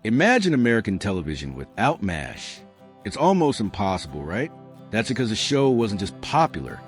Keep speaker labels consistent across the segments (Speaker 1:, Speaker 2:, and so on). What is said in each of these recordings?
Speaker 1: Imagine American television without MASH. It's almost impossible, right? That's because the show wasn't just popular.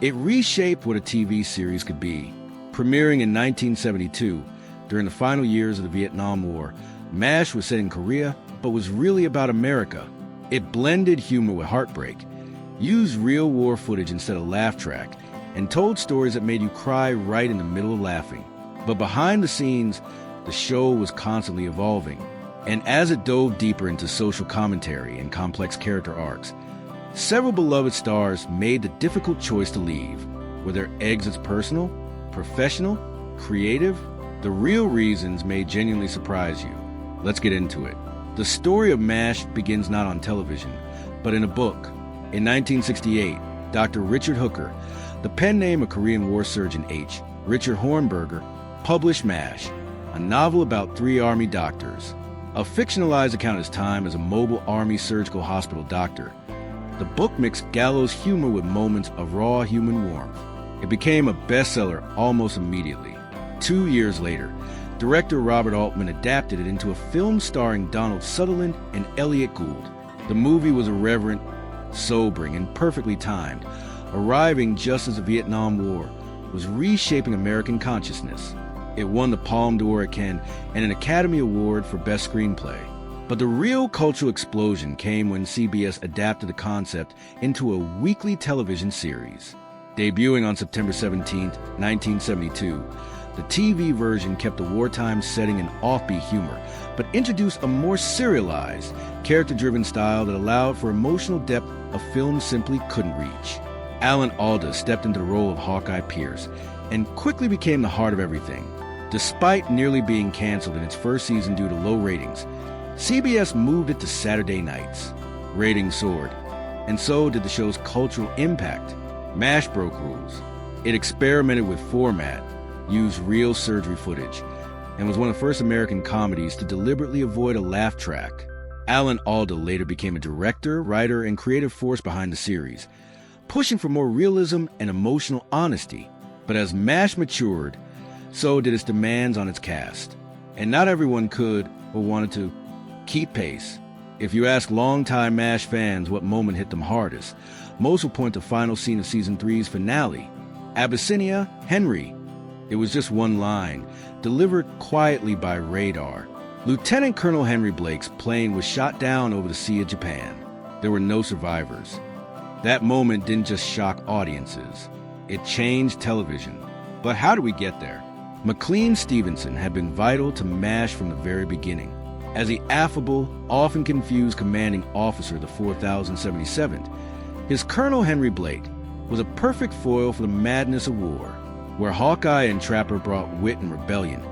Speaker 1: It reshaped what a TV series could be. Premiering in 1972, during the final years of the Vietnam War, MASH was set in Korea, but was really about America. It blended humor with heartbreak, used real war footage instead of laugh track, and told stories that made you cry right in the middle of laughing. But behind the scenes, the show was constantly evolving. And as it dove deeper into social commentary and complex character arcs, several beloved stars made the difficult choice to leave. Were their exits personal, professional, creative? The real reasons may genuinely surprise you. Let's get into it. The story of MASH begins not on television, but in a book. In 1968, Dr. Richard Hooker, the pen name of Korean War surgeon H. Richard Hornberger, published MASH, a novel about 3 Army doctors. A fictionalized account of his time as a mobile Army surgical hospital doctor, the book mixed gallows humor with moments of raw human warmth. It became a bestseller almost immediately. 2 years later, director Robert Altman adapted it into a film starring Donald Sutherland and Elliott Gould. The movie was irreverent, sobering, and perfectly timed, arriving just as the Vietnam War was reshaping American consciousness. It won the Palme d'Or at Cannes and an Academy Award for Best Screenplay. But the real cultural explosion came when CBS adapted the concept into a weekly television series. Debuting on September 17, 1972, the TV version kept the wartime setting and offbeat humor, but introduced a more serialized, character-driven style that allowed for emotional depth a film simply couldn't reach. Alan Alda stepped into the role of Hawkeye Pierce and quickly became the heart of everything. Despite nearly being canceled in its first season due to low ratings, CBS moved it to Saturday nights. Ratings soared, and so did the show's cultural impact. MASH broke rules. It experimented with format, used real surgery footage, and was one of the first American comedies to deliberately avoid a laugh track. Alan Alda later became a director, writer, and creative force behind the series, pushing for more realism and emotional honesty. But as MASH matured, so did its demands on its cast. And not everyone could or wanted to keep pace. If you ask longtime MASH fans what moment hit them hardest, most will point to the final scene of Season 3's finale. Abyssinia, Henry. It was just one line, delivered quietly by radar. Lieutenant Colonel Henry Blake's plane was shot down over the Sea of Japan. There were no survivors. That moment didn't just shock audiences. It changed television. But how did we get there? McLean Stevenson had been vital to MASH from the very beginning. As the affable, often confused commanding officer of the 4077th, his Colonel Henry Blake was a perfect foil for the madness of war. Where Hawkeye and Trapper brought wit and rebellion,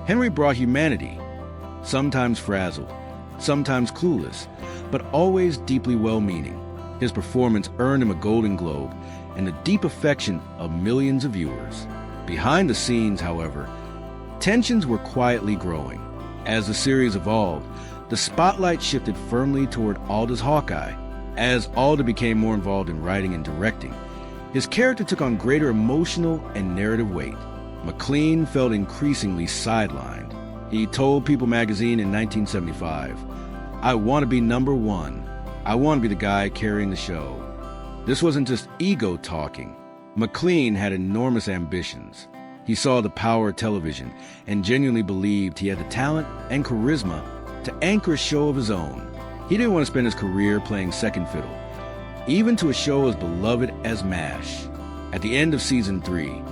Speaker 1: Henry brought humanity, sometimes frazzled, sometimes clueless, but always deeply well-meaning. His performance earned him a Golden Globe and the deep affection of millions of viewers. Behind the scenes, however, tensions were quietly growing. As the series evolved, the spotlight shifted firmly toward Alda's Hawkeye. As Alda became more involved in writing and directing, his character took on greater emotional and narrative weight. McLean felt increasingly sidelined. He told People magazine in 1975, "I want to be number one. I want to be the guy carrying the show." This wasn't just ego talking. McLean had enormous ambitions. He saw the power of television and genuinely believed he had the talent and charisma to anchor a show of his own. He didn't want to spend his career playing second fiddle, even to a show as beloved as MASH. At the end of Season 3,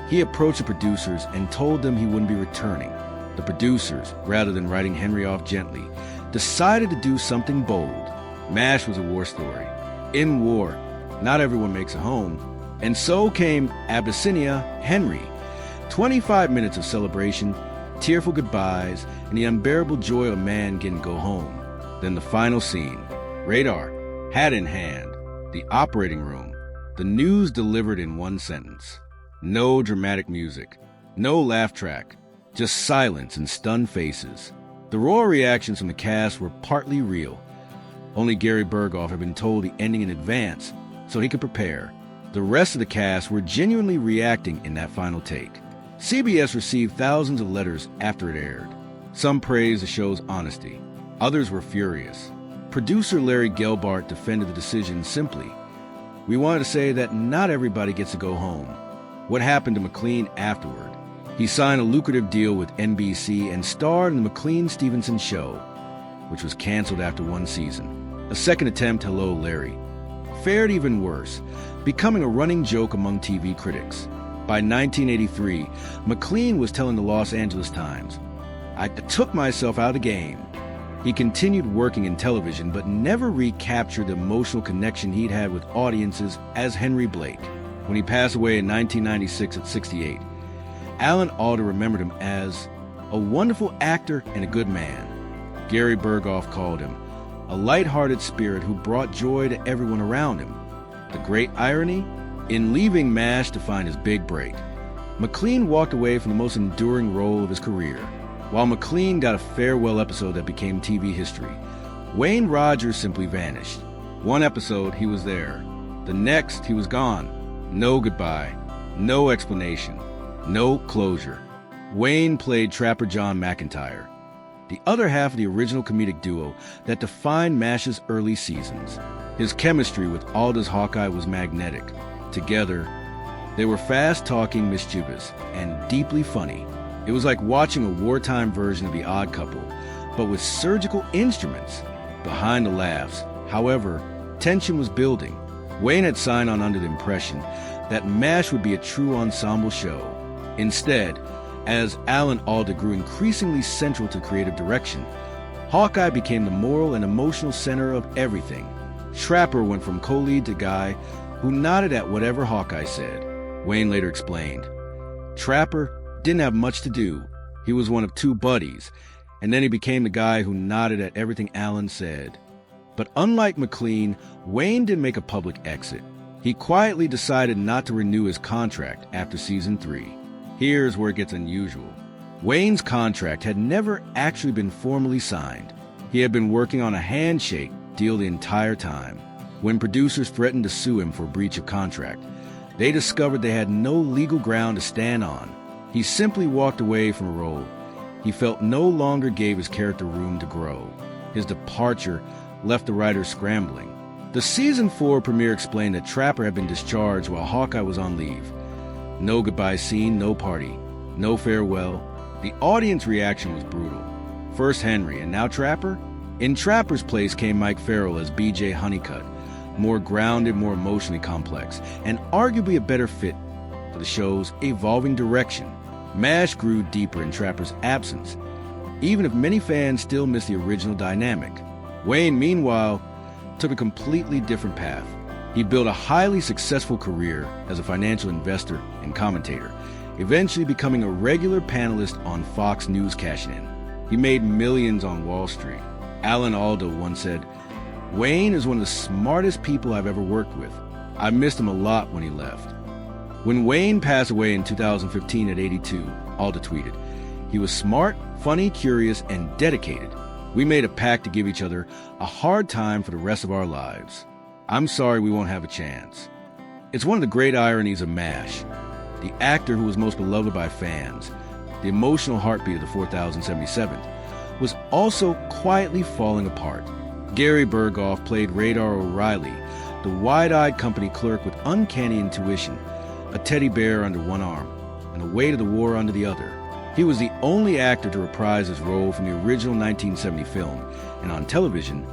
Speaker 1: he approached the producers and told them he wouldn't be returning. The producers, rather than writing Henry off gently, decided to do something bold. MASH was a war story. In war, not everyone makes a home. And so came Abyssinia, Henry. 25 minutes of celebration, tearful goodbyes, and the unbearable joy of a man getting to go home. Then the final scene. Radar, hat in hand, the operating room. The news delivered in one sentence. No dramatic music, no laugh track, just silence and stunned faces. The raw reactions from the cast were partly real. Only Gary Burghoff had been told the ending in advance so he could prepare. The rest of the cast were genuinely reacting in that final take. CBS received thousands of letters after it aired. Some praised the show's honesty. Others were furious. Producer Larry Gelbart defended the decision simply. We wanted to say that not everybody gets to go home. What happened to McLean afterward? He signed a lucrative deal with NBC and starred in the McLean Stevenson show, which was canceled after one season. A second attempt, Hello, Larry, fared even worse, becoming a running joke among TV critics. By 1983, McLean was telling the Los Angeles Times, "I took myself out of the game." He continued working in television, but never recaptured the emotional connection he'd had with audiences as Henry Blake. When he passed away in 1996 at 68, Alan Alda remembered him as a wonderful actor and a good man. Gary Burghoff called him a light-hearted spirit who brought joy to everyone around him. The great irony? In leaving MASH to find his big break, McLean walked away from the most enduring role of his career. While McLean got a farewell episode that became TV history, Wayne Rogers simply vanished. One episode, he was there. The next, he was gone. No goodbye, no explanation, no closure. Wayne played Trapper John McIntyre, the other half of the original comedic duo that defined MASH's early seasons. His chemistry with Alda's Hawkeye was magnetic. Together, they were fast-talking, mischievous, and deeply funny. It was like watching a wartime version of The Odd Couple, but with surgical instruments behind the laughs. However, tension was building. Wayne had signed on under the impression that MASH would be a true ensemble show. Instead, as Alan Alda grew increasingly central to creative direction, Hawkeye became the moral and emotional center of everything. Trapper went from co-lead to guy who nodded at whatever Hawkeye said. Wayne later explained, Trapper didn't have much to do. He was one of two buddies, and then he became the guy who nodded at everything Alan said. But unlike McLean, Wayne didn't make a public exit. He quietly decided not to renew his contract after season 3. Here's where it gets unusual. Wayne's contract had never actually been formally signed. He had been working on a handshake deal the entire time. When producers threatened to sue him for breach of contract, they discovered they had no legal ground to stand on. He simply walked away from a role he felt no longer gave his character room to grow. His departure left the writers scrambling. The season 4 premiere explained that Trapper had been discharged while Hawkeye was on leave. No goodbye scene, no party, no farewell. The audience reaction was brutal. First Henry, and now Trapper? In Trapper's place came Mike Farrell as B.J. Honeycutt, more grounded, more emotionally complex, and arguably a better fit for the show's evolving direction. MASH grew deeper in Trapper's absence, even if many fans still miss the original dynamic. Wayne, meanwhile, took a completely different path. He built a highly successful career as a financial investor and commentator, eventually becoming a regular panelist on Fox News cash-in. He made millions on Wall Street. Alan Alda once said, Wayne is one of the smartest people I've ever worked with. I missed him a lot when he left. When Wayne passed away in 2015 at 82, Alda tweeted, he was smart, funny, curious, and dedicated. We made a pact to give each other a hard time for the rest of our lives. I'm sorry we won't have a chance. It's one of the great ironies of MASH. The actor who was most beloved by fans, the emotional heartbeat of the 4077th, was also quietly falling apart. Gary Burghoff played Radar O'Reilly, the wide-eyed company clerk with uncanny intuition, a teddy bear under one arm, and the weight of the war under the other. He was the only actor to reprise his role from the original 1970 film, and on television,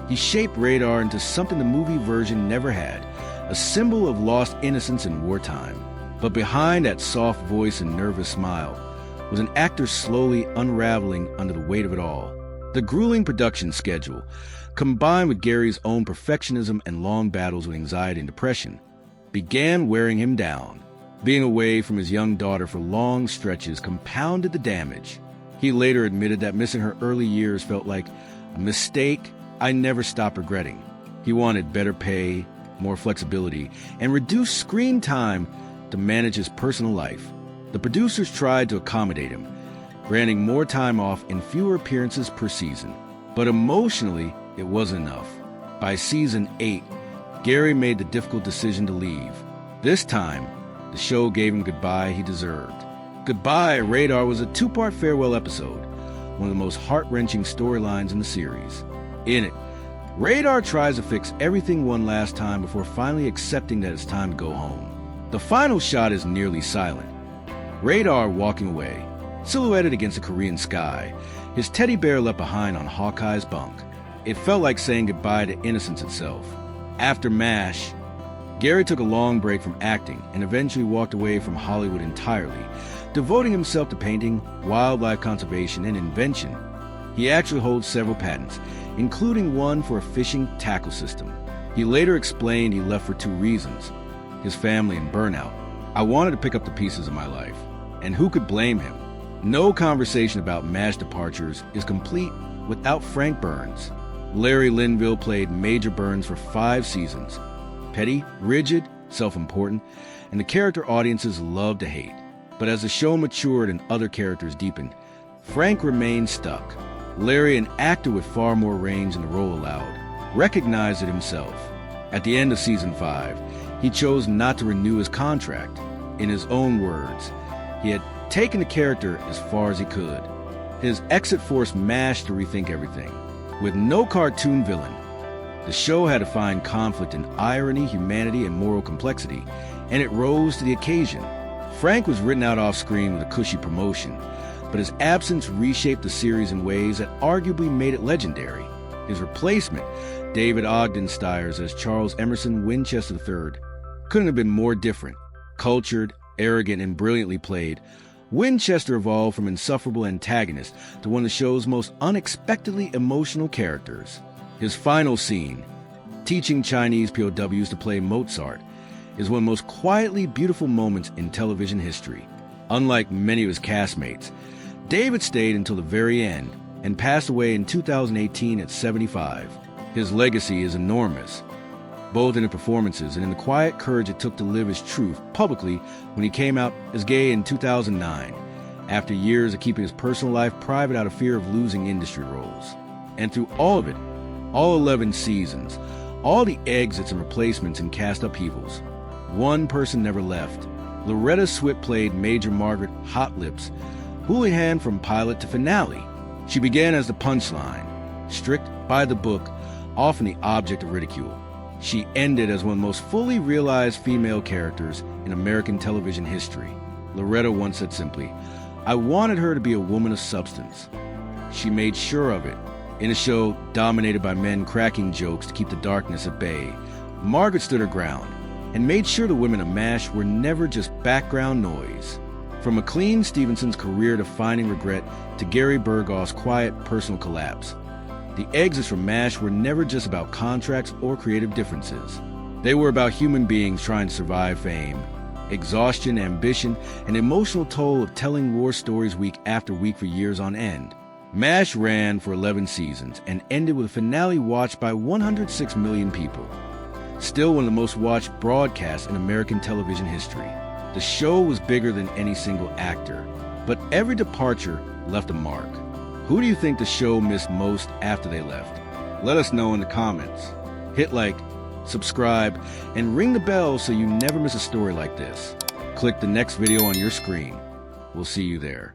Speaker 1: he shaped Radar into something the movie version never had, a symbol of lost innocence in wartime. But behind that soft voice and nervous smile was an actor slowly unraveling under the weight of it all. The grueling production schedule, combined with Gary's own perfectionism and long battles with anxiety and depression, began wearing him down. Being away from his young daughter for long stretches compounded the damage. He later admitted that missing her early years felt like a mistake I never stopped regretting. He wanted better pay, more flexibility, and reduced screen time to manage his personal life. The producers tried to accommodate him, granting more time off and fewer appearances per season. But emotionally, it wasn't enough. By season 8, Gary made the difficult decision to leave. This time, the show gave him goodbye he deserved. Goodbye, Radar was a 2-part farewell episode. one of the most heart-wrenching storylines in the series. In it, Radar tries to fix everything one last time before finally accepting that it's time to go home. The final shot is nearly silent. Radar walking away, silhouetted against the Korean sky, his teddy bear left behind on Hawkeye's bunk. It felt like saying goodbye to innocence itself. After MASH, Gary took a long break from acting and eventually walked away from Hollywood entirely, devoting himself to painting, wildlife conservation, and invention. He actually holds several patents, including one for a fishing tackle system. He later explained he left for two reasons: his family and burnout. I wanted to pick up the pieces of my life, and who could blame him? No conversation about MASH departures is complete without Frank Burns. Larry Linville played Major Burns for 5 seasons. Petty, rigid, self-important, and the character audiences loved to hate. But as the show matured and other characters deepened, Frank remained stuck. Larry, an actor with far more range than the role allowed, recognized it himself. At the end of season 5, he chose not to renew his contract. In his own words, he had taken the character as far as he could. His exit forced MASH to rethink everything. With no cartoon villain, the show had to find conflict in irony, humanity, and moral complexity, and it rose to the occasion. Frank was written out off-screen with a cushy promotion, but his absence reshaped the series in ways that arguably made it legendary. His replacement, David Ogden Stiers as Charles Emerson Winchester III, couldn't have been more different. Cultured, arrogant, and brilliantly played, Winchester evolved from insufferable antagonist to one of the show's most unexpectedly emotional characters. His final scene, teaching Chinese POWs to play Mozart, is one of the most quietly beautiful moments in television history. Unlike many of his castmates, David stayed until the very end and passed away in 2018 at 75. His legacy is enormous, both in the performances and in the quiet courage it took to live his truth publicly when he came out as gay in 2009, after years of keeping his personal life private out of fear of losing industry roles. And through all of it, all 11 seasons, all the exits and replacements and cast upheavals, one person never left. Loretta Swit played Major Margaret Hot Lips Houlihan from pilot to finale. She began as the punchline, strict by the book, often the object of ridicule. She ended as one of the most fully realized female characters in American television history. Loretta once said simply, "I wanted her to be a woman of substance." She made sure of it. In a show dominated by men cracking jokes to keep the darkness at bay, Margaret stood her ground and made sure the women of MASH were never just background noise. From McLean Stevenson's career-defining regret to Gary Burghoff's quiet personal collapse, the exits from MASH were never just about contracts or creative differences. They were about human beings trying to survive fame, exhaustion, ambition, and emotional toll of telling war stories week after week for years on end. MASH ran for 11 seasons and ended with a finale watched by 106 million people. Still one of the most watched broadcasts in American television history. The show was bigger than any single actor, but every departure left a mark. Who do you think the show missed most after they left? Let us know in the comments. Hit like, subscribe, and ring the bell so you never miss a story like this. Click the next video on your screen. We'll see you there.